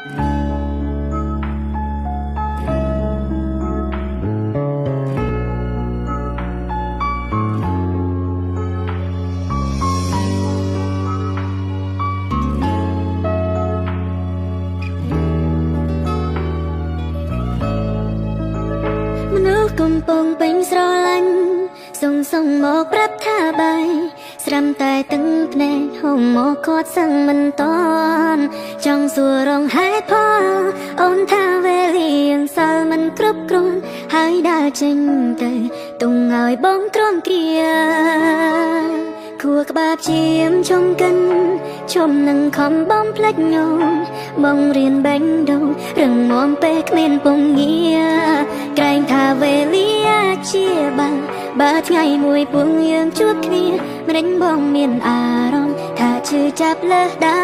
កំពុងពេញស្រឡាញ់សុងមកប្រាប់ថាបាយស្រាំតែទឹកភ្នែកហូរមកគាត់សឹងមិនតន់ចង់សួររងហេតុផលអូនថាវេលាយ៉ាងសល់មិនគ្រប់គ្រាន់ហើយដើរចេញទៅទុំឲ្យបងក្រំគ្រាខួរក្បាលព្យាមជុំកិនជុំនឹងខំបំភ្លេចញោមបងរៀនបេញដូងរឹងមាំពេលគ្មានពងងារក្រែងថាវេលាជាបើថ្ងៃមួយពួកយើងជួបគ្នាម្ដេចបងមានអារម្មណ៍ថាឈឺចាប់លើសដា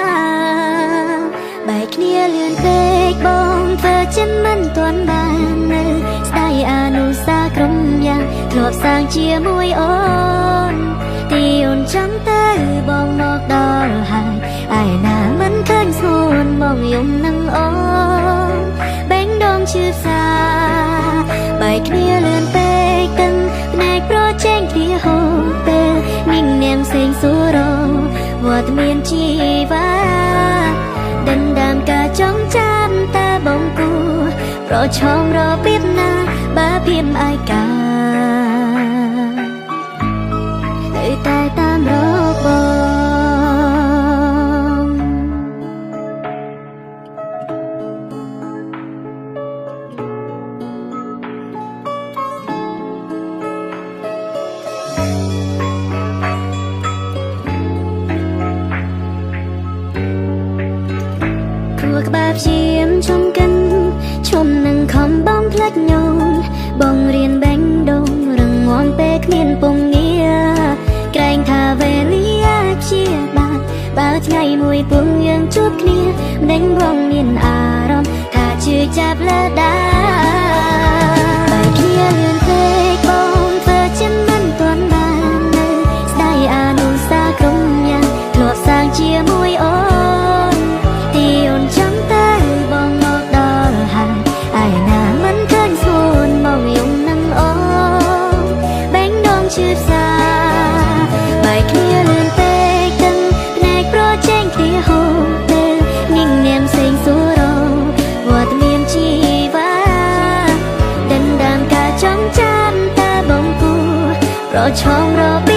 បែកគ្នាលឿនពេកបងធ្វើចិនមិនទាន់បាននៅស្ដាយអនុសាក្រុមយ៉ាងធ្លាប់សាងជាមួយអូនទីអូនចាំទៅបងមកដល់ហើយឯណាមិនឃើញស្ងួនបងយំនឹងអូនបេងដងឈឺសាបែកគ្នាលឿនពេកទាំងផ្នែកប្រជែងគ្នាហូរពេលញញនាមផ្សេងសួរវត្តមានជីវ៉ាដណ្ដើមការចងចាំតែបងគួរប្រឈមរបៀបណាបើភៀមអាយកានៅតែតាមរកបងខួរក្បាលព្យាមជុំកិនជុំនឹងខំបំភ្លេចញោមបងរៀនបេញដូងរងងាំពេលគ្មានពងងារក្រែងថាវេលាជាបើថ្ងៃមួយពួកយើងជួបគ្នាម្ដេចបងមានអារម្មណ៍ថាឈឺចាប់លើដាបែកគ្នាលឿនពេកបងធ្វើចិនមិនទាន់បាននៅស្ដាយអនុសាក្រុមយ៉ាងធ្លាប់សាងជាមួយអូនទីអូនចាំទៅបងមកដល់ហើយឯណាមិនឃើញស្ងួនមកយំនឹងអូនបេងដងឈឺសាបែកគ្នាលឿនពេកទាំងផ្នែកប្រជែងគ្នាហូរពេលញញនាមផ្សេងសួរវត្តមានជីវ៉ាដណ្ដើមការចងចាំតែបងគួរប្រឈមរប